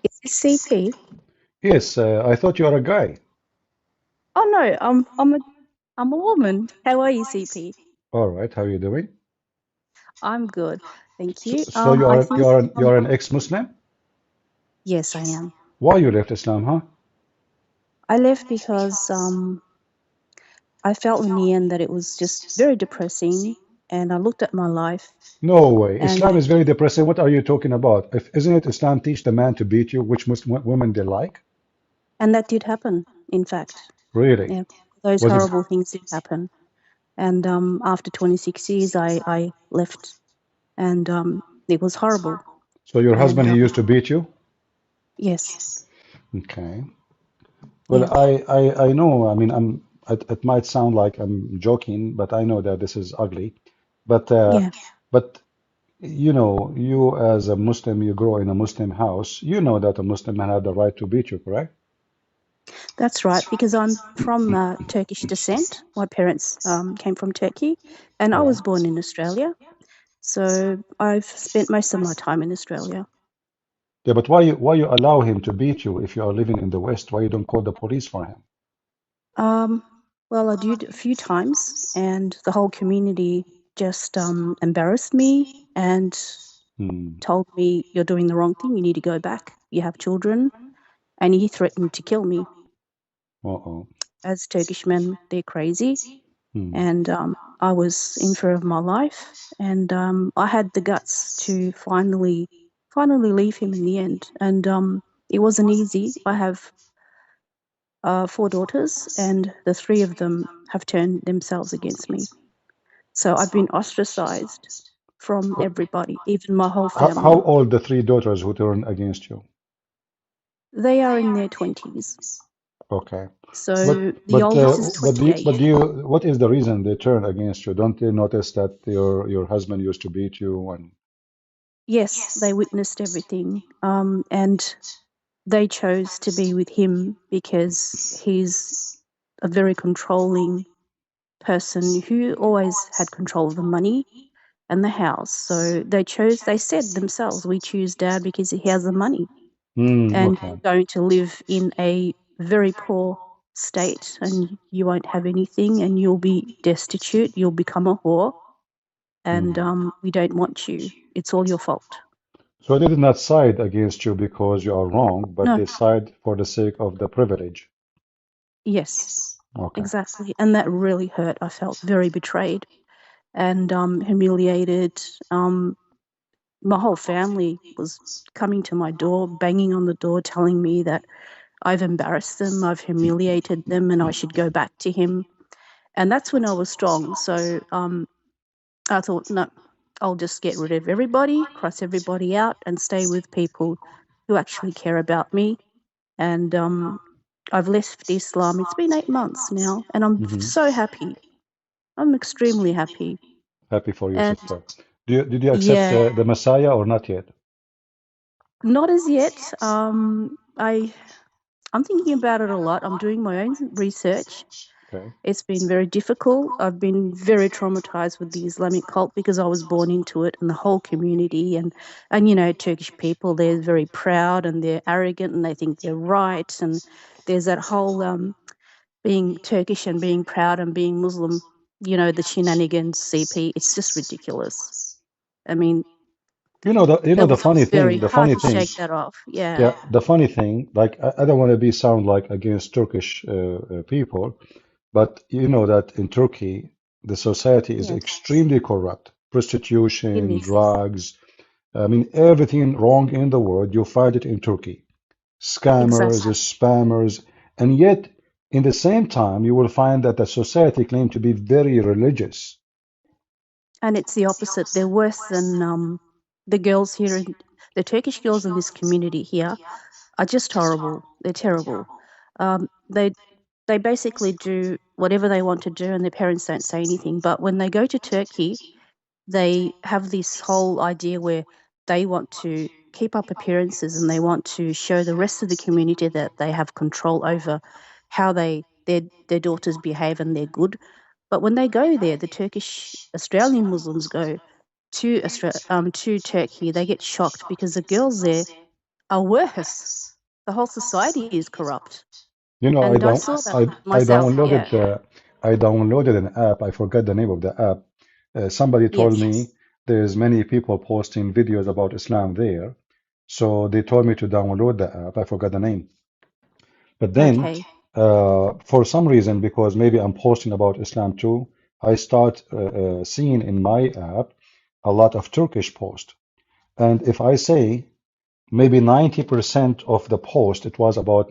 Is this CP? Yes, I thought you are a guy. Oh no, I'm a woman. How are you, CP? All right, how are you doing? I'm good, thank So, you. so you I are you think are an, you are an ex-Muslim? yes, I am. Why you left Islam, huh? I left because I felt in the end that it was just very depressing, and I looked at my life, No way. and Islam is very depressing. What are you talking about? If isn't it Islam teach the man to beat you, which Muslim women they like? that did happen. In fact, Really? yeah, those Was it horrible things did happen. And after 26 years, I left, and it was horrible. so your And husband he used to beat you? yes, Okay. Well, yeah, I know. I mean, it might sound like I'm joking, but I know that this is ugly. But yeah. but you as a Muslim, you grow in a Muslim house. You know that a Muslim man had the right to beat you, correct? That's right, because I'm from Turkish descent. My parents came from Turkey, and I Yeah. was born in Australia. So I've spent most of my time in Australia. Yeah, but why you allow him to beat you if you are living in the West? Why you don't call the police for him? Um, well, I did a few times, and the whole community just embarrassed me and Hmm. told me, "You're doing the wrong thing. You need to go back. You have children." And he threatened to kill me. Uh-oh. As Turkish men, they're crazy. Hmm. And I was in fear of my life, and I had the guts to finally leave him in the end. And it wasn't easy. I have 4 daughters, and the three of them have turned themselves against me. So I've been ostracized from everybody, even my whole How family. old the three daughters who turned against you? They are in their 20s. Okay. But So the but oldest is but 28. do you what is the reason they turned against you? Don't they notice that your husband used to beat you and Yes, they witnessed everything. And they chose to be with him because he's a very controlling person who always had control of the money and the house. So they said themselves, we choose dad because he has the money. And okay. you're going to live in a very poor state and you won't have anything and you'll be destitute, you'll become a whore, and Hmm. we don't want you. It's all your fault. So they did not side against you because you are wrong, but No, they side for the sake of the privilege. yes, Okay. exactly. And that really hurt. I felt very betrayed and humiliated. Um, my whole family was coming to my door, banging on the door, telling me that I've embarrassed them, I've humiliated them, and I should go back to him. And that's when I was strong. So I thought, no, I'll just get rid of everybody, cross everybody out, and stay with people who actually care about me. And I've left Islam. It's been 8 months now, and I'm Hmm. so happy. I'm extremely happy. Happy for you, And sister. Did you accept yeah, the Messiah or not yet? not as yet. I'm thinking about it a lot. I'm doing my own research. Okay. It's been very difficult. I've been very traumatized with the Islamic cult because I was born into it, and the whole community and Turkish people, they're very proud and they're arrogant and they think they're right, and there's that whole being Turkish and being proud and being Muslim, the shenanigans, CP, it's just ridiculous. I mean, You know it the was funny very thing, the hard funny to thing. shake that off. Yeah. Yeah, the funny thing, like I don't want to be sound like against Turkish people, but you know that in Turkey, the society is Yes, extremely corrupt. it Prostitution, is. drugs, I mean, everything wrong in the world, you find it in Turkey. Scammers, Exactly. spammers, and yet, in the same time, you will find that the society claim to be very religious. And it's the opposite. They're worse than the girls here the Turkish girls in this community here are just horrible. They're terrible. Um, they they basically do whatever they want to do, and their parents don't say anything. But when they go to Turkey, they have this whole idea where they want to keep up appearances and they want to show the rest of the community that they have control over how their daughters behave and they're good. But when they go there, the Turkish Australian Muslims go to to Turkey, they get shocked because the girls there are worse. The whole society is corrupt. You know, And I saw that I myself. Yeah. downloaded I downloaded an app. I forgot the name of the app. Somebody told Yes. me there's many people posting videos about Islam there, so they told me to download the app. I forgot the name. But then, Okay. for some reason, because maybe I'm posting about Islam too, I start seeing in my app a lot of Turkish posts. And if I say maybe 90% of the post, it was about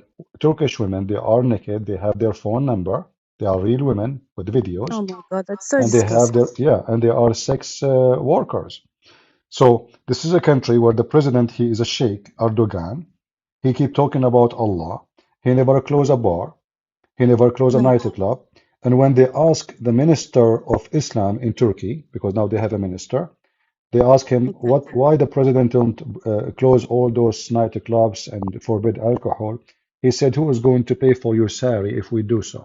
Turkish women. They are naked. They have their phone number. They are real women with videos, Oh my God, that's so and they have disgusting. their, yeah, and they are sex workers. So this is a country where the president, he is a sheikh, Erdogan. He keep talking about Allah. He never close a bar. He never close a No. nightclub. And when they ask the minister of Islam in Turkey, because now they have a minister, they ask him Exactly. why the president don't close all those nightclubs and forbid alcohol. He said, "Who is going to pay for your salary if we do so?"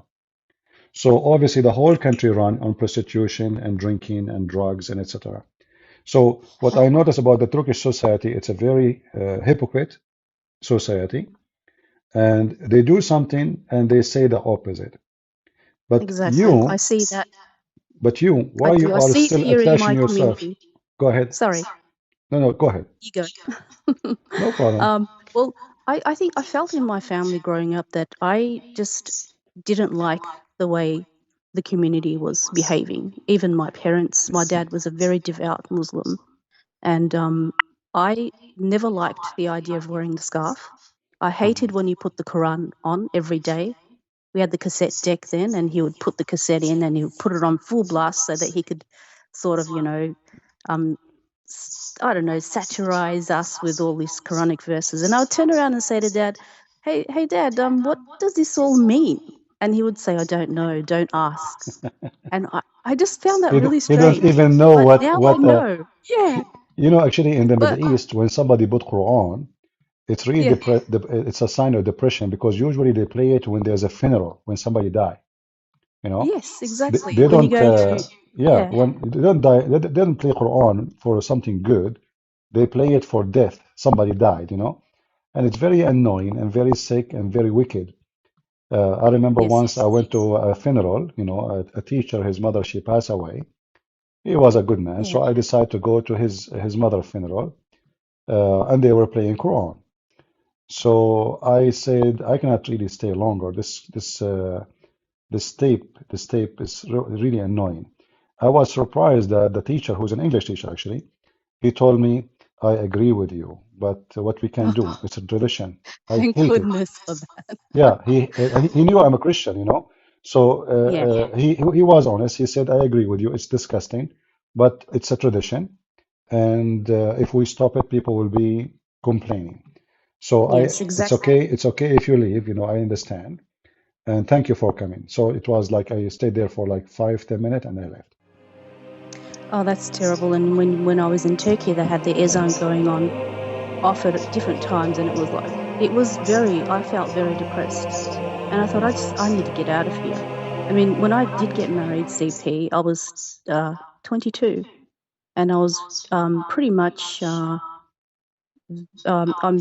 So obviously the whole country run on prostitution and drinking and drugs and etc. So what I notice about the Turkish society, it's a very hypocrite society, and they do something and they say the opposite. But Exactly. I you, see that. I why you do. I are see it still here in attaching my yourself? community. Go ahead. Sorry, No, no, go ahead. you go. No problem. Well, I think I felt in my family growing up that I just didn't like the way the community was behaving. Even my parents, my dad was a very devout Muslim, and I never liked the idea of wearing the scarf. I hated when you put the Quran on every day. We had the cassette deck then, and he would put the cassette in and he would put it on full blast so that he could sort of, um, I don't know, satirize us with all these Quranic verses. And I would turn around and say to Dad, hey, Dad, what does this all mean? And he would say, I don't know, don't ask. And I just found that really He don't strange. even know But now I know. Yeah, you know, actually in the but Middle East, when somebody put Quran, it's really yeah, it's a sign of depression because usually they play it when there's a funeral, when somebody die, you know. yes, exactly. They When you're don't, going to, yeah, yeah, when they don't die, they don't play Quran for something good. They play it for death. Somebody died, you know, and it's very annoying and very sick and very wicked. I remember yes, once I went to a funeral, you know, a teacher, his mother, she passed away. He was a good man, yeah, so I decided to go to his mother's funeral, and they were playing Quran. So I said I cannot really stay longer. This tape is really annoying. I was surprised that the teacher, who's an English teacher actually, he told me, "I agree with you, but what we can do, it's a tradition. I thank hate it." goodness for that. Yeah, he knew I'm a Christian, you know. So Yeah, he was honest. He said, "I agree with you. It's disgusting, but it's a tradition, and if we stop it, people will be complaining." So yes, it's exactly. okay. It's okay if you leave. You know, I understand, and thank you for coming. So it was like I stayed there for like 5, 10 minutes, and I left. Oh, that's terrible. And when I was in Turkey, they had the ezan going on off at different times, and it was I felt very depressed. And I thought, I need to get out of here. I mean, when I did get married, CP, I was 22, and I was pretty much I'm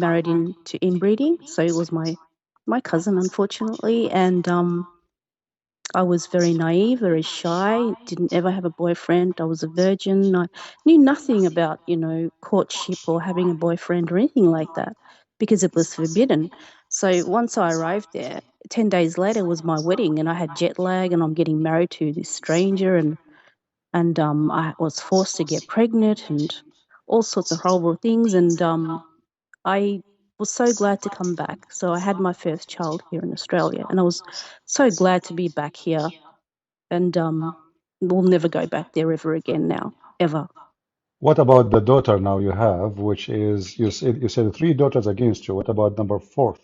married into inbreeding, so it was my cousin, unfortunately, and I was very naive, very shy, didn't ever have a boyfriend. I was a virgin. I knew nothing about, courtship or having a boyfriend or anything like that because it was forbidden. So once I arrived there, 10 days later was my wedding, and I had jet lag, and I'm getting married to this stranger, and I was forced to get pregnant and all sorts of horrible things. And I was so glad to come back. So I had my first child here in Australia, and I was so glad to be back here, and we'll never go back there ever again now, ever. What about the daughter now you have, which is you said three daughters against you. What about number fourth?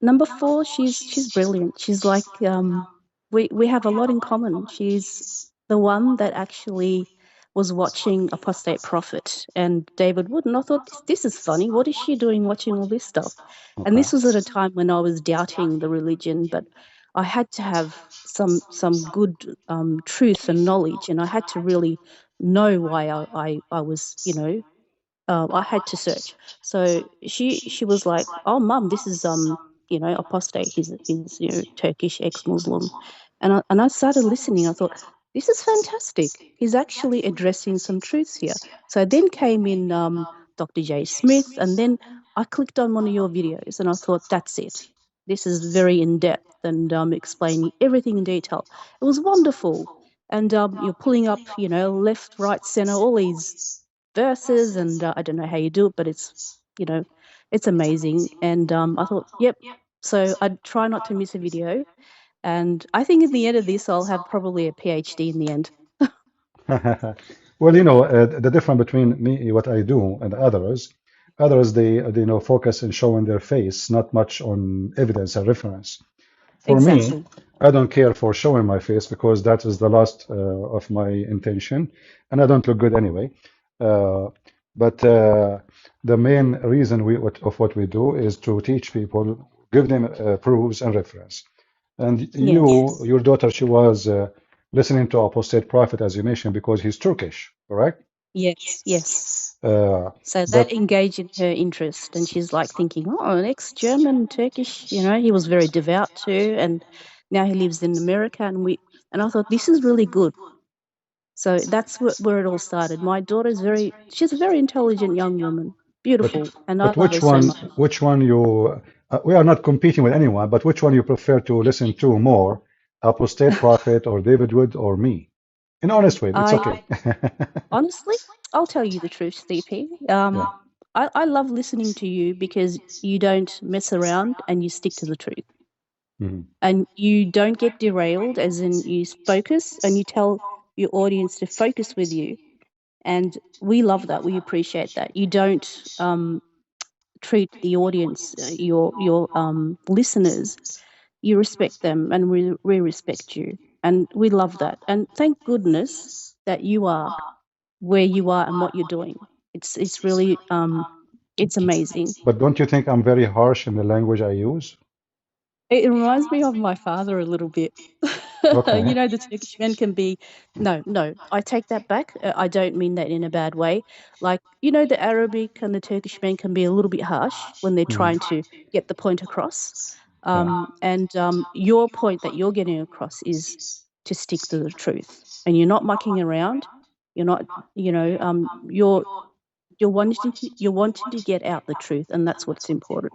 Number four, she's brilliant. She's like we have a lot in common. She's the one that actually was watching Apostate Prophet and David Wood, and I thought this is funny. What is she doing watching all this stuff? And Okay. this was at a time when I was doubting the religion, but I had to have some good truth and knowledge, and I had to really know why I was I had to search. So she was like, "Oh, mum, this is apostate. He's Turkish ex-Muslim," and I started listening. I thought, this is fantastic. He's actually addressing some truths here. So then came in Dr. J. Smith, and then I clicked on one of your videos, and I thought, that's it. This is very in depth and explaining everything in detail. It was wonderful, and you're pulling up, left, right, center, all these verses, and I don't know how you do it, but you know, it's amazing. And I thought, yep. So I'd try not to miss a video, and I think in the end of this, I'll have probably a PhD in the end. Well, the difference between me, what I do, and others they focus on showing their face, not much on evidence and reference. For me, Exactly. I don't care for showing my face because that is the last of my intention, and I don't look good anyway. Uh, but the main reason of what we do is to teach people, give them proofs and reference. And Yes. your daughter, she was listening to Apostate Prophet, as you mentioned, because he's Turkish, correct? Yes. Yes. Uh, So that but engaged in her interest, and she's like thinking, oh, an ex-German, Turkish. He was very devout too, and now he lives in America, and I thought this is really good. So that's where it all started. My daughter's she's a very intelligent young woman, but beautiful, and I but love her so much. which one you we are not competing with anyone, but which one you prefer to listen to more, Apostate Prophet or David Wood or me? In honest way, it's I okay. honestly, I'll tell you the truth, CP. Yeah. I love listening to you because you don't mess around and you stick to the truth. Mhm. And you don't get derailed, as in you focus and you tell your audience to focus with you. And we love that. We appreciate that. You don't treat the audience, your listeners. You respect them, and we respect you, and we love that. And thank goodness that you are where you are and what you're doing. It's really it's amazing. But don't you think I'm very harsh in the language I use? It reminds me of my father a little bit. Okay. The Turkish men can be. No, no, I take that back. I don't mean that in a bad way. Like, the Arabic and the Turkish men can be a little bit harsh when they're Mhm. trying to get the point across. Yeah. And your point that you're getting across is to stick to the truth, and you're not mucking around. You're not, you're wanting to get out the truth, and that's what's important.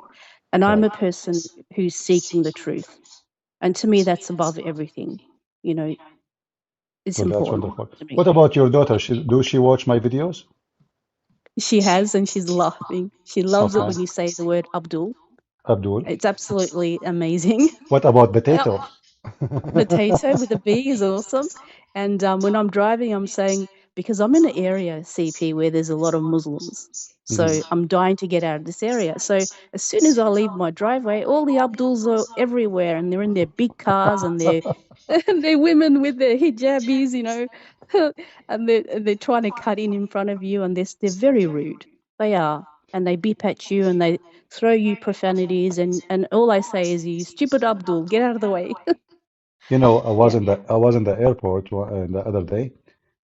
And I'm Right. a person who's seeking the truth, and to me that's above everything. you know it's Well, that's important wonderful. to me. What about your daughter? Does she watch my videos? She has, and she's laughing. She loves it Okay. when you say the word Abdul. Abdul. It's absolutely amazing. What about potato? Potato with a B is awesome. And when I'm driving, I'm saying, because I'm in an area, CP, where there's a lot of Muslims. Mhm. So I'm dying to get out of this area. So as soon as I leave my driveway, all the Abduls are everywhere, and they're in their big cars, and they're and they're women with their hijabis, and they're trying to cut in front of you, and they're very rude. They are, and they beep at you, and they throw you profanities, and all I say is, "You stupid Abdul, get out of the way." Yeah. I was in the airport the other day,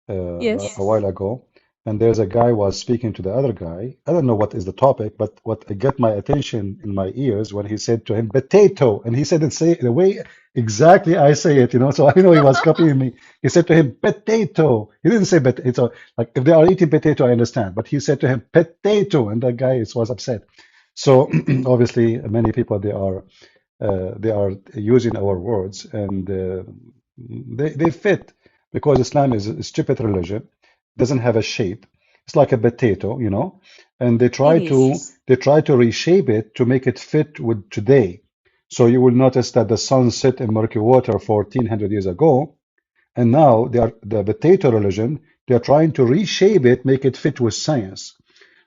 a Yes. while ago, and there's a guy was speaking to the other guy. I don't know what is the topic, but what got my attention in my ears when he said to him potato, and he said it say the way exactly I say it. So I know he was copying me. He said to him potato. He didn't say potato. Like if they are eating potato, I understand, but he said to him potato, and that guy was upset. So obviously, many people they are using our words and they fit because Islam is a stupid religion, doesn't have a shape. It's like a potato, and they It try is. to they try to reshape it to make it fit with today. So you will notice that the sun set in murky water 1400 years ago, and now they are the potato religion. They are trying to reshape it, make it fit with science.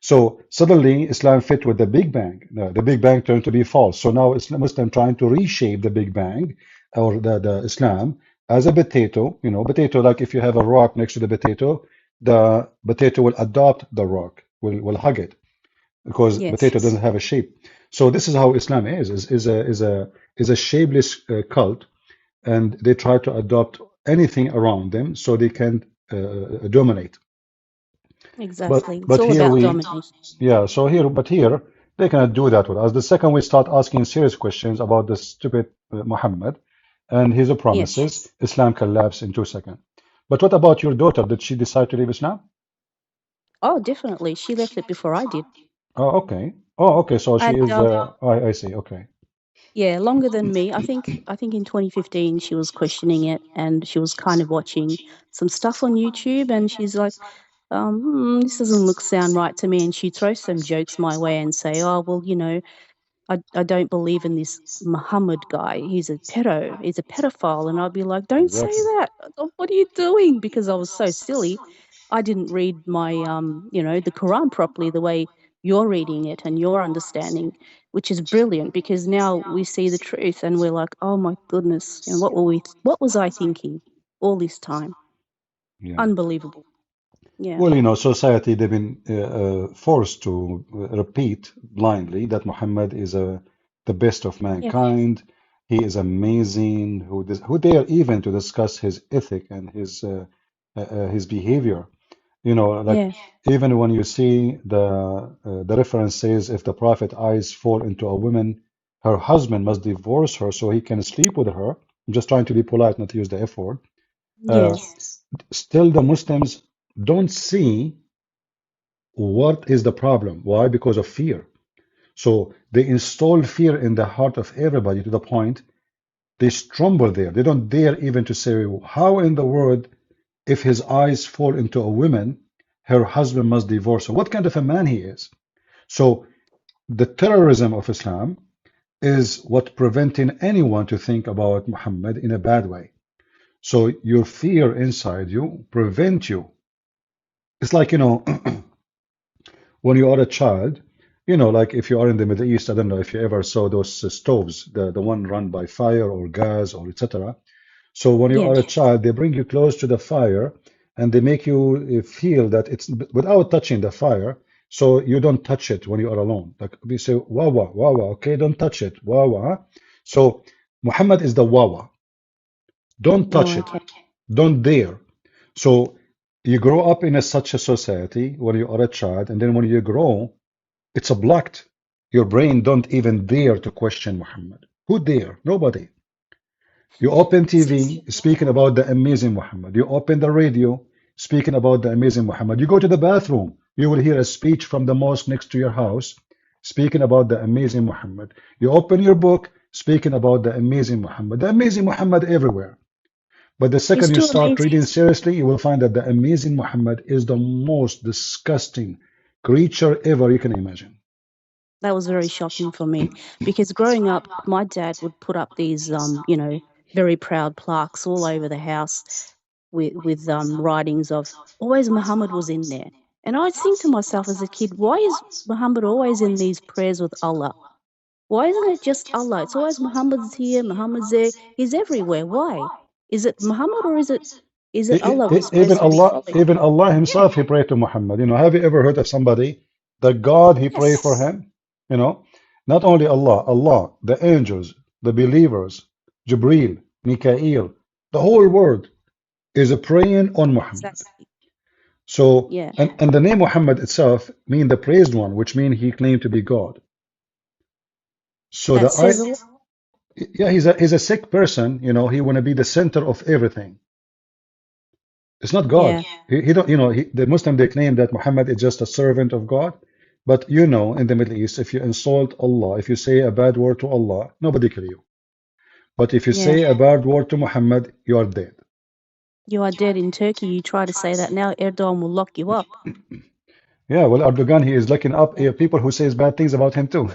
So suddenly Islam fit with the Big Bang. The Big Bang turned to be false. So now Muslim trying to reshape the Big Bang or the Islam as a potato like if you have a rock next to the potato will adopt the rock, will hug it because Yes. potato doesn't have a shape. So this is how Islam is a shapeless cult, and they try to adopt anything around them so they can dominate. Exactly. It's But all here about we, domination. yeah, so here, but here they cannot do that with us. The second we start asking serious questions about the stupid Muhammad and his Yes. promises, Islam collapse in 2 seconds. But what about your daughter? Did she decide to leave Islam? Oh, definitely. She left it before I did. Oh, okay. Oh, okay. So she And is. I see. Okay. yeah, longer than me. I think in 2015 she was questioning it, and she was kind of watching some stuff on YouTube, and she's like, this doesn't sound right to me. And she throws some jokes my way and say, oh, well, I don't believe in this Muhammad guy. He's a pedo. He's a pedophile. And I'd be like, don't say Exactly. that. What are you doing? Because I was so silly. I didn't read my, the Quran properly the way you're reading it and you're understanding, which is brilliant because now we see the truth and we're like, oh my goodness, what was I thinking all this time? Yeah. Unbelievable. Yeah. Well, society, they've been forced to repeat blindly that Muhammad is the best of Yes. mankind. He is amazing. Who dare even to discuss his ethic and his behavior? Like Yeah. even when you see the reference says if the prophet eyes fall into a woman, her husband must divorce her so he can sleep with her. I'm just trying to be polite, not to use the F word. Uh, Yes. Still, the Muslims don't see what is the problem. Why? Because of fear. So they install fear in the heart of everybody to the point they stumble there. They don't dare even to say, how in the world, if his eyes fall into a woman, her husband must divorce her? What kind of a man he is? So the terrorism of Islam is what preventing anyone to think about Muhammad in a bad way. So your fear inside you prevent you. It's like, when you are a child, like if you are in the Middle East, I don't know if you ever saw those stoves, the one run by fire or gas or etc. So when you are a Yes. child, they bring you close to the fire and they make you feel that it's without touching the fire. So you don't touch it when you are alone. Like we say, wawa, wawa, okay, don't touch it, wawa. So Muhammad is the wawa. Don't touch Oh, it. okay. Don't dare. So you grow up in such a society when you are a child, and then when you grow, it's a blocked. Your brain don't even dare to question Muhammad. Who dare? Nobody. You open TV speaking about the amazing Muhammad. You open the radio speaking about the amazing Muhammad. You go to the bathroom, you will hear a speech from the mosque next to your house speaking about the amazing Muhammad. You open your book speaking about the amazing Muhammad. The amazing Muhammad everywhere. But the He's second you too start amazing. reading seriously, you will find that the amazing Muhammad is the most disgusting creature ever you can imagine. That was very shocking for me because growing up, my dad would put up these, very proud plaques all over the house with writings of always Muhammad was in there. And I'd think to myself as a kid, why is Muhammad always in these prayers with Allah? Why isn't it just Allah? It's always Muhammad's here, Muhammad's there. He's everywhere. Why? Is it Muhammad or is it Allah we're Even supposed to be following? even Allah himself, he prayed to Muhammad. Have you ever heard of somebody, the God he prayed for Yes, him? You know, not only Allah, the angels, the believers, Jibreel, Mikael, the whole world is praying on Muhammad. exactly. So, Yeah. and the name Muhammad itself mean the praised one, which means he claimed to be God. So That the I, says a lot. yeah, he's a sick person. He want to be the center of everything. It's not God. Yeah. He don't, the Muslim, they claim that Muhammad is just a servant of God. But in the Middle East, if you insult Allah, if you say a bad word to Allah, nobody kill you. But if you Yeah. say a bad word to Muhammad, you are dead. You are dead in Turkey. You try to say that now, Erdogan will lock you up. Yeah, well, Erdogan, he is looking up Yeah. people who says bad things about him too.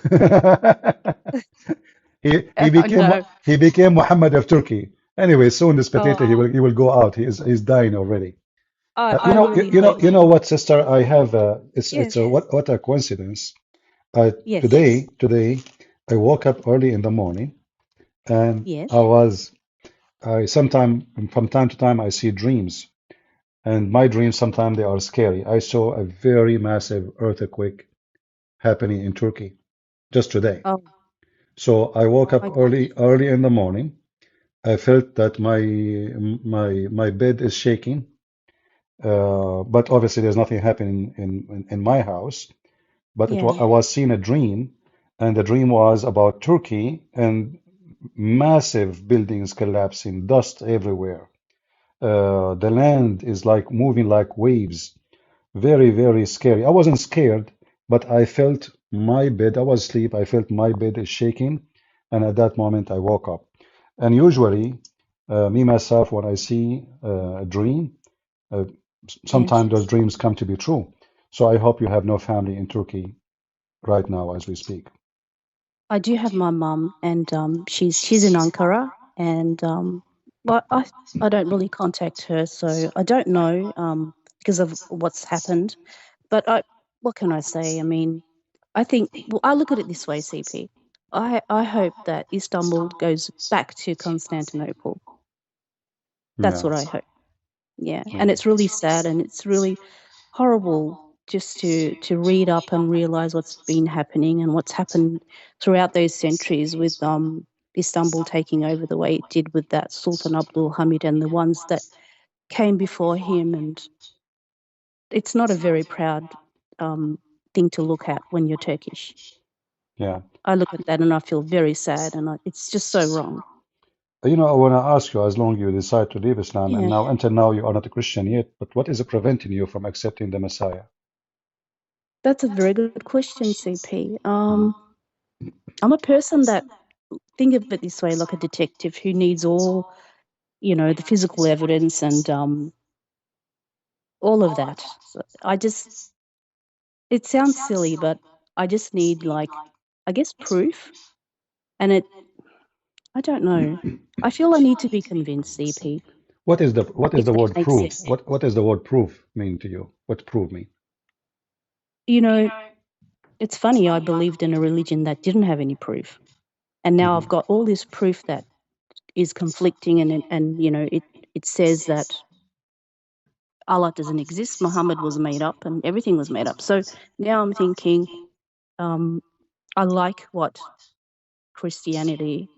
He I became know. he became Muhammad of Turkey. Anyway, soon this potato Oh, he will go out. He's dying already. I really hope. You know what, sister? I have it's Yes. a what a coincidence. Yes. Today I woke up early in the morning and Yes. I sometime from time to time I see dreams, and my dreams sometimes they are scary. I saw a very massive earthquake happening in Turkey just today. Oh, So I woke oh up my goodness. early in the morning. I felt that my bed is shaking, But obviously, there's nothing happening in my house. But Yeah. I was seeing a dream, and the dream was about Turkey and massive buildings collapsing, dust everywhere. The land is like moving like waves. Very, very scary. I wasn't scared, but I felt my bed. I was asleep. I felt my bed is shaking, and at that moment, I woke up. And usually, me myself, when I see a dream, uh, Yes. sometimes those dreams come to be true. So I hope you have no family in Turkey right now as we speak. I do have my mum, and she's in Ankara, and well, I don't really contact her, so I don't know because of what's happened. But what can I say? I mean, I think, well, I look at it this way, CP. I hope that Istanbul goes back to Constantinople. That's Yeah, what I hope. Yeah, yeah, and it's really sad, and it's really horrible just to read up and realize what's been happening and what's happened throughout those centuries with Istanbul taking over the way it did with that Sultan Abdul Hamid and the ones that came before him. And it's not a very proud thing to look at when you're Turkish. yeah. I look at that and I feel very sad, and it's just so wrong. You know, I want to ask you, as long you decide to leave Islam, and Yeah, now until now you are not a Christian yet, but what is preventing you from accepting the Messiah? that's a very good question, CP. Mhm. I'm a person that think of it this way, like a detective who needs all, the physical evidence and all of that. So I just, it sounds silly, but I just need, like, I guess, proof. And I don't know. I feel I need to be convinced, CP, What is if the that word makes proof? sense. What does the word proof mean to you? What proof mean? You know, it's funny, I believed in a religion that didn't have any proof. And now Hmm. I've got all this proof that is conflicting, and it says that Allah doesn't exist, Muhammad was made up, and everything was made up. So now I'm thinking, um, I like what Christianity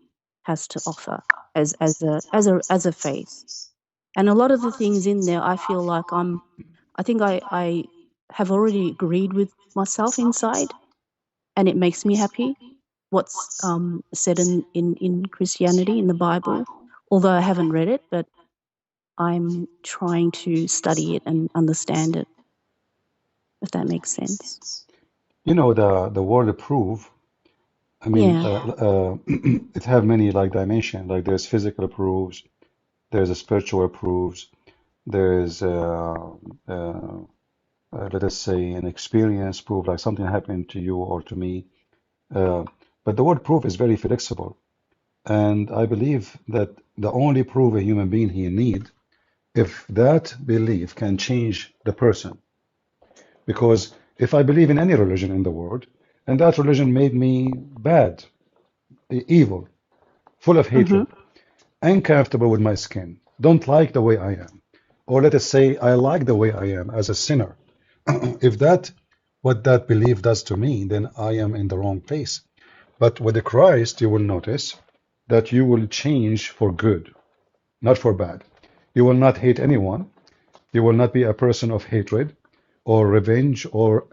has to offer as a faith, and a lot of the things in there, I feel like I think I have already agreed with myself inside, and it makes me happy. What's said in Christianity in the Bible, although I haven't read it, but I'm trying to study it and understand it, if that makes sense. You know, the word proof. I mean, Yeah. it have many like dimension. Like there's physical proofs, there's a spiritual proofs, there's let us say an experience proof, like something happened to you or to me. Uh, but the word proof is very flexible. And I believe that the only proof a human being he need, if that belief can change the person. Because if I believe in any religion in the world, and that religion made me bad, evil, full of Mhm. hatred, uncomfortable with my skin, don't like the way I am, or let us say I like the way I am as a sinner, if that what that belief does to me, then I am in the wrong place. But with the Christ, you will notice that you will change for good, not for bad. You will not hate anyone. You will not be a person of hatred or revenge or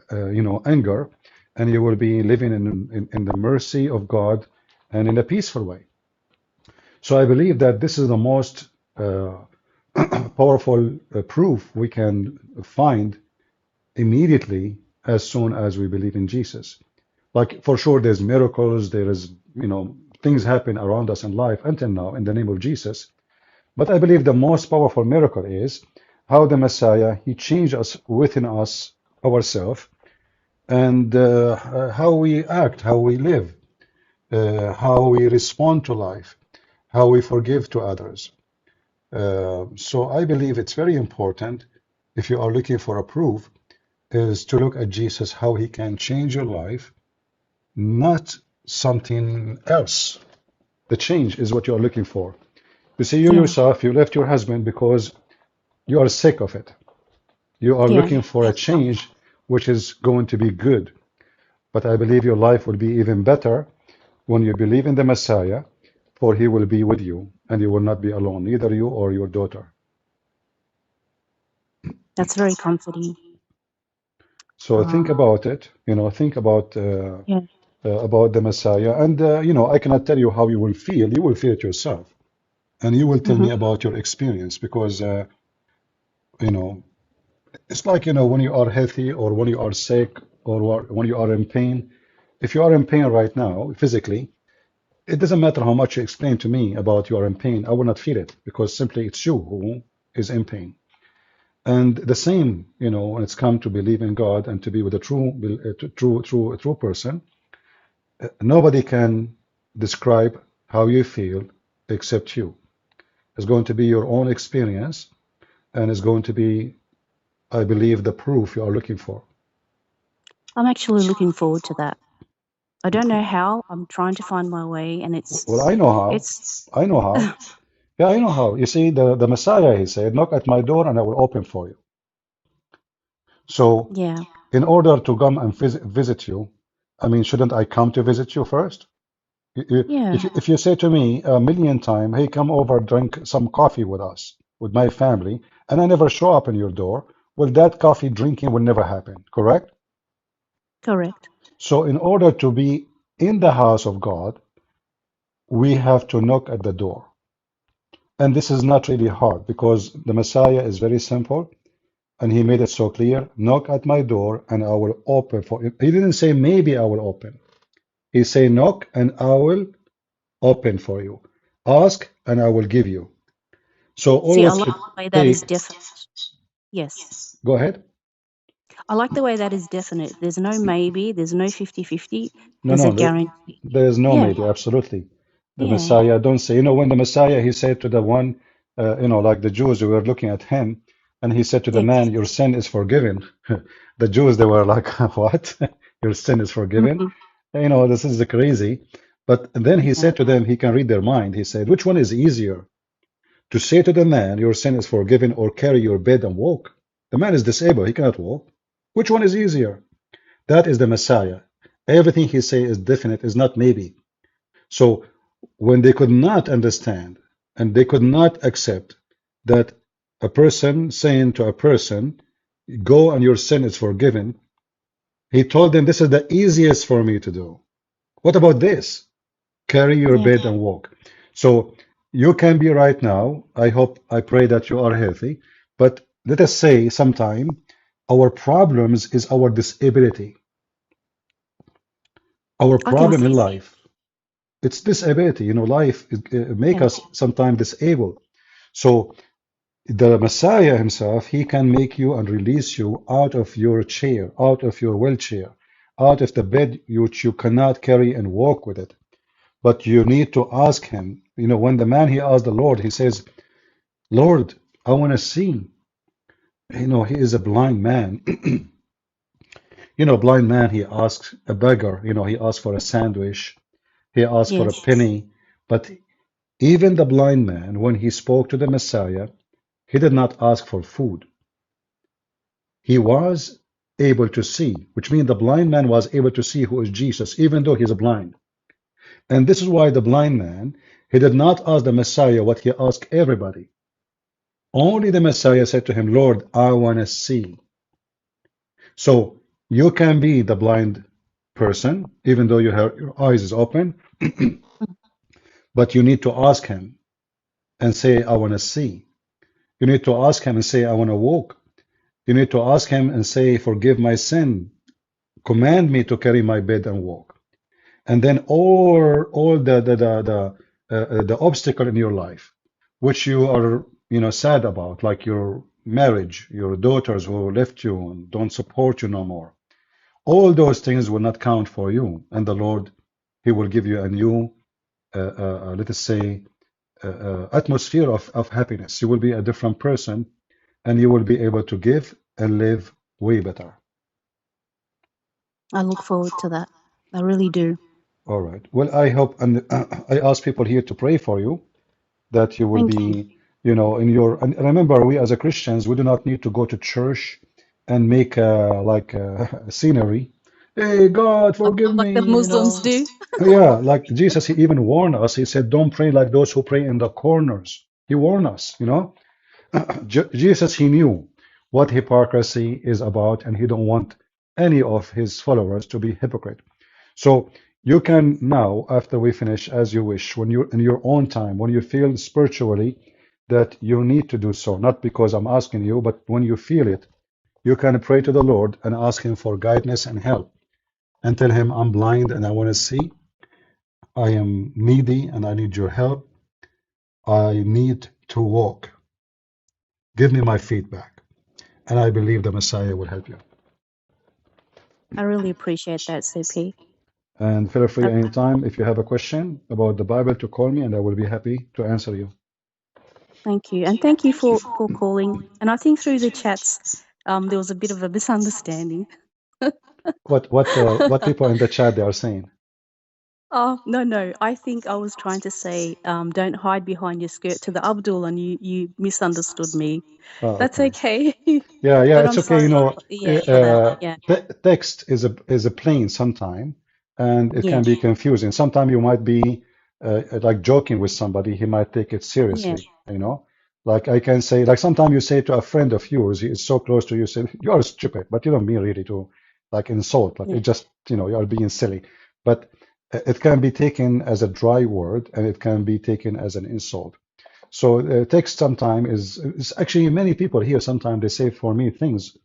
anger, and you will be living in the mercy of God and in a peaceful way. So I believe that this is the most uh, powerful proof we can find immediately as soon as we believe in Jesus. Like for sure, there's miracles, there is things happen around us in life until now in the name of Jesus. But I believe the most powerful miracle is how the Messiah, he changed us within us, ourselves, and how we act, how we live, how we respond to life, how we forgive to others. So I believe it's very important, if you are looking for a proof, is to look at Jesus, how he can change your life, not something else. The change is what you are looking for. You see, you Yeah. yourself, you left your husband because you are sick of it. You are Yeah. looking for a change which is going to be good. But I believe your life will be even better when you believe in the Messiah, for he will be with you and you will not be alone, neither you or your daughter. That's very comforting. So think Um, about it, think yeah. about the Messiah. And, I cannot tell you how you will feel. You will feel it yourself. And you will tell Hmm. me about your experience because, you know, it's like, when you are healthy or when you are sick or when you are in pain. If you are in pain right now, physically, it doesn't matter how much you explain to me about you are in pain. I will not feel it because simply it's you who is in pain. And the same, when it's come to believe in God and to be with a true person, nobody can describe how you feel except you. It's going to be your own experience, and it's going to be, I believe, the proof you are looking for. I'm actually looking forward to that. I don't know how. I'm trying to find my way, and Well, I know how. it's I know how. Yeah, I know how. You see, the Messiah, he said, knock at my door and I will open for you. So, yeah, in order to come and visit you, I mean, shouldn't I come to visit you first? yeah, If you say to me a million times, hey, come over, drink some coffee with us, with my family, and I never show up in your door, well, that coffee drinking will never happen, correct? correct. So, in order to be in the house of God, we have to knock at the door. And this is not really hard because the Messiah is very simple and he made it so clear, knock at my door and I will open for you. He didn't say maybe I will open. He said knock and I will open for you. Ask and I will give you. So See, I always like the way that hey, is definite. Yes. go ahead. I like the way that is definite. There's no maybe, there's no 50-50. No, There's a no, guarantee. there is no Yeah, maybe, absolutely. The yeah, Messiah, don't say, when the Messiah, he said to the one, like the Jews who were looking at him, and he said to the yes. man, your sin is forgiven. The Jews, they were like, what? Your sin is forgiven? Hmm. This is crazy. But then he Yeah, said to them, he can read their mind. He said, which one is easier? To say to the man, your sin is forgiven, or carry your bed and walk? The man is disabled, he cannot walk. Which one is easier? That is the Messiah. Everything he say is definite, is not maybe. So when they could not understand and they could not accept that a person saying to a person, go and your sin is forgiven, he told them, this is the easiest for me to do. What about this? Carry your yeah. bed and walk. So you can be right now. I hope, I pray that you are healthy. But let us say sometime our problems is our disability. Our I can problem in see that. life, it's disability. Life make Yeah, us sometimes disabled. So the Messiah himself, he can make you and release you out of your chair, out of your wheelchair, out of the bed which you cannot carry and walk with it. But you need to ask him. When the man he asked the Lord, he says, Lord, I want to see. He is a blind man. Blind man, he asks a beggar, he asks for a sandwich, he asks for a yes. penny. But even the blind man, when he spoke to the Messiah, he did not ask for food. He was able to see, which means the blind man was able to see who is Jesus, even though he's blind. And this is why the blind man, he did not ask the Messiah what he asked everybody. Only the Messiah said to him, Lord, I want to see. So you can be the blind person, even though your eyes is open, Mm. but you need to ask him and say, I want to see. You need to ask him and say, I want to walk. You need to ask him and say, forgive my sin. Command me to carry my bed and walk. And then all the obstacle in your life, which you are sad about, like your marriage, your daughters who left you and don't support you no more. All those things will not count for you, and the Lord, He will give you a new, let us say, atmosphere of happiness. You will be a different person, and you will be able to give and live way better. I look forward to that. I really do. All right. Well, I hope, and I ask people here to pray for you that you will Thank you. be, in your, and remember, we as a Christians, we do not need to go to church and make like a scenery. Hey, God, forgive Like the me, Muslims do. Yeah, like Jesus, he even warned us. He said, don't pray like those who pray in the corners. He warned us. Jesus, he knew what hypocrisy is about, and he don't want any of his followers to be hypocrite. So you can now, after we finish, as you wish, when you're in your own time, when you feel spiritually that you need to do so, not because I'm asking you, but when you feel it, you can pray to the Lord and ask Him for guidance and help and tell Him, I'm blind and I want to see. I am needy and I need your help. I need to walk. Give me my feedback. And I believe the Messiah will help you. I really appreciate that, CP. And feel free Uh, anytime if you have a question about the Bible to call me and I will be happy to answer you. Thank you. And thank you for calling. And I think through the chats, there was a bit of a misunderstanding. What people in the chat they are saying? Oh, no, no. I think I was trying to say, don't hide behind your skirt to the Abdul, and you misunderstood me. Oh, That's okay. okay. Yeah, But it's I'm okay. sorry for, yeah, for that. Yeah, Text is a plain sometime, and it yeah, can be confusing. Sometimes you might be like joking with somebody, he might take it yeah, seriously, you know. Like I can say, like sometimes you say to a friend of yours, he is so close to you, say you are stupid, but you don't mean really to like insult. Like yeah, it just, you are being silly. But it can be taken as a dry word, and it can be taken as an insult. So text sometime is actually many people here sometimes they say for me things.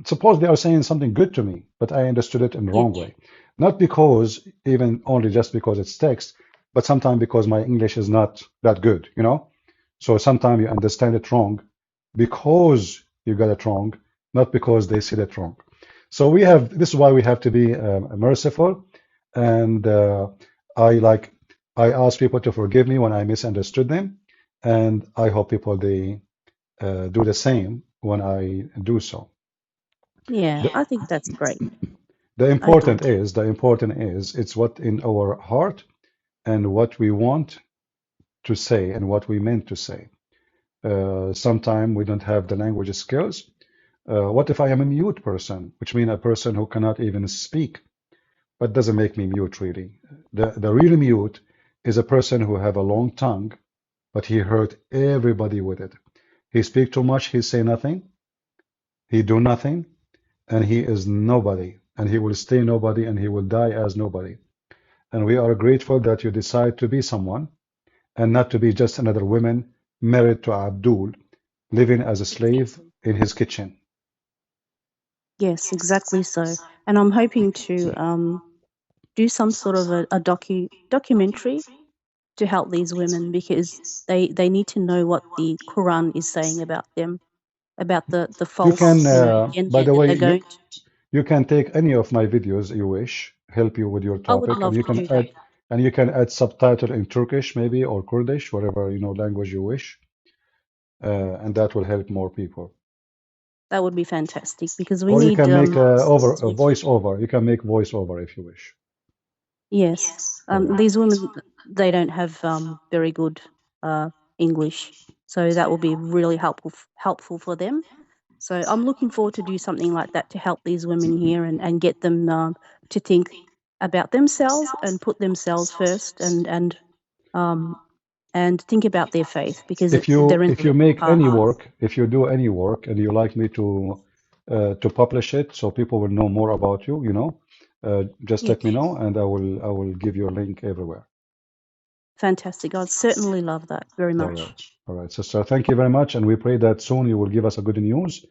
Suppose they are saying something good to me, but I understood it in the yeah, wrong way. Not because even only just because it's text, but sometimes because my English is not that good, you know? So sometimes you understand it wrong because you got it wrong, not because they said it wrong. So this is why we have to be merciful. And I like, I ask people to forgive me when I misunderstood them. And I hope people, they do the same when I do so. yeah. The, I think that's great. I do. the important is, it's what in our heart and what we want to say and what we meant to say. Sometimes we don't have the language skills. What if I am a mute person, which means a person who cannot even speak, but doesn't make me mute really. The real mute is a person who have a long tongue, but he hurt everybody with it. He speak too much, he say nothing, he do nothing, and he is nobody, and he will stay nobody, and he will die as nobody. And we are grateful that you decide to be someone and not to be just another woman married to Abdul, living as a slave Exactly. in his kitchen. Yes, exactly so. And I'm hoping to do some sort of a documentary to help these women because they need to know what the Quran is saying about them, about the You false, can, by gender the that way, they're going to. you can take any of my videos you wish, help you with your I would topic, love to do that. and you can add subtitle in Turkish maybe or Kurdish, whatever language you wish, and that will help more people. That would be fantastic because we Or you need can make these a women. voice over. You can make voice over if you wish. Yes, All right. these women, they don't have very good uh, English, so that will be really helpful for them. So I'm looking forward to do something like that to help these women here and get them to think about themselves and put themselves first um, and think about their faith because they're in If the you make hard. any work, if you do any work and you like me to publish it so people will know more about you, just Yes, let me know and I will give you a link everywhere. fantastic. I'd certainly love that very All right. much. All right, sister. Thank you very much, and we pray that soon you will give us a good news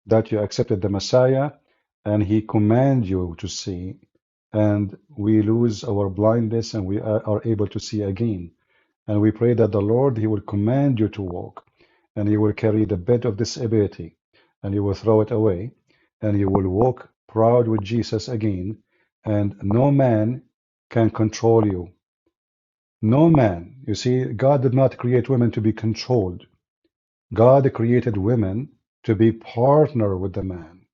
that you accepted the Messiah and he command you to see, and we lose our blindness and we are able to see again. And we pray that the Lord, He will command you to walk, and He will carry the bed of disability, and you will throw it away, and you will walk proud with Jesus again, and no man can control you. No man. You see, God did not create women to be controlled. God created women to be partner with the man,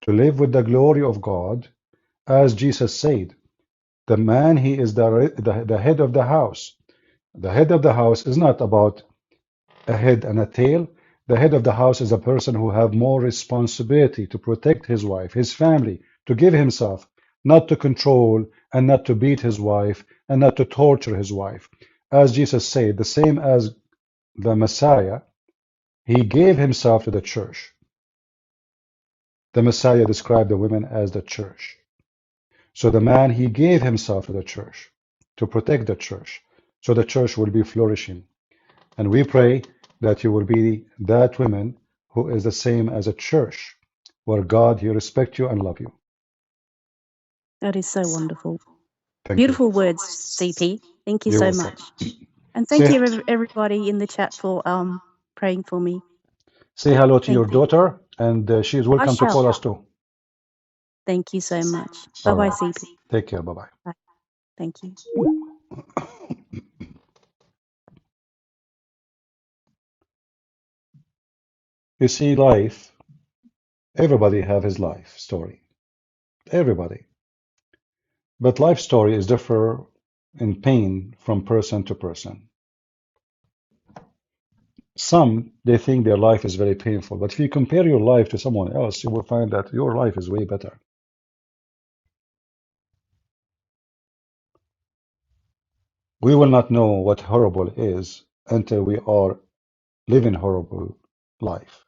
to live with the glory of God, as Jesus said. The man, he is the head of the house. The head of the house is not about a head and a tail. The head of the house is a person who have more responsibility to protect his wife, his family, to give himself, not to control and not to beat his wife and not to torture his wife. As Jesus said, the same as the Messiah, he gave himself to the church. The Messiah described the women as the church. So the man, he gave himself to the church to protect the church. So the church will be flourishing. And we pray that you will be that woman who is the same as a church, where God, he respect you and love you. That is so wonderful. Thank you. Beautiful words, CP. Thank you You're so welcome. much. And thank Say, you, everybody in the chat, for praying for me. say hello to Thank your you. daughter, and she is I welcome to shall. call us too. Thank you so much. All Bye-bye, right. CP. Take care. Bye-bye. Bye. Thank you. You see, life, everybody have his life story. Everybody. But life story is differ in pain from person to person. Some, they think their life is very painful, but if you compare your life to someone else, you will find that your life is way better. We will not know what horrible is until we are living horrible life.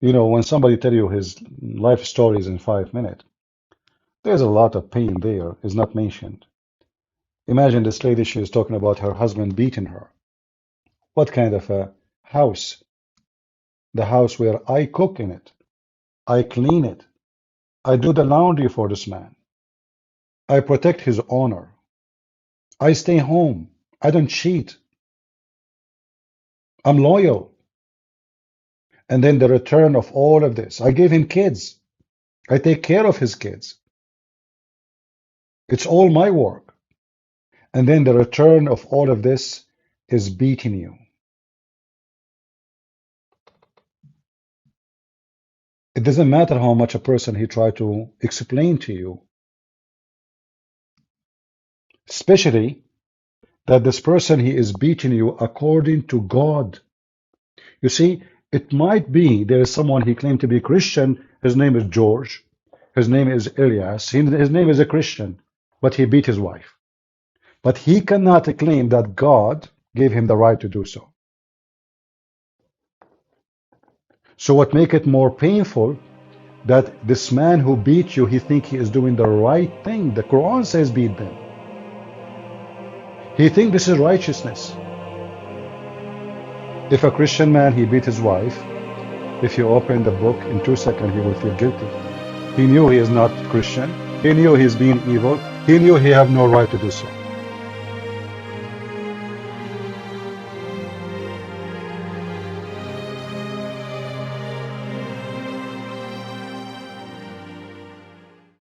You know, when somebody tell you his life stories in 5 minutes, there's a lot of pain there is not mentioned. Imagine this lady, she is talking about her husband beating her. What kind of a house? The house where I cook in it, I clean it, I do the laundry for this man, I protect his honor, I stay home, I don't cheat, I'm loyal. And then the return of all of this, I gave him kids, I take care of his kids. It's all my work. And then the return of all of this is beating you. It doesn't matter how much a person he try to explain to you, especially that this person he is beating you according to God. You see, it might be there is someone he claimed to be Christian. His name is George. His name is Elias. His name is a Christian, but he beat his wife. But he cannot claim that God gave him the right to do so. So what make it more painful that this man who beat you, he think he is doing the right thing. The Quran says beat them. He think this is righteousness. If a Christian man, he beat his wife, if you open the book, in 2 seconds he will feel guilty. He knew he is not Christian. He knew he is being evil. He knew he have no right to do so.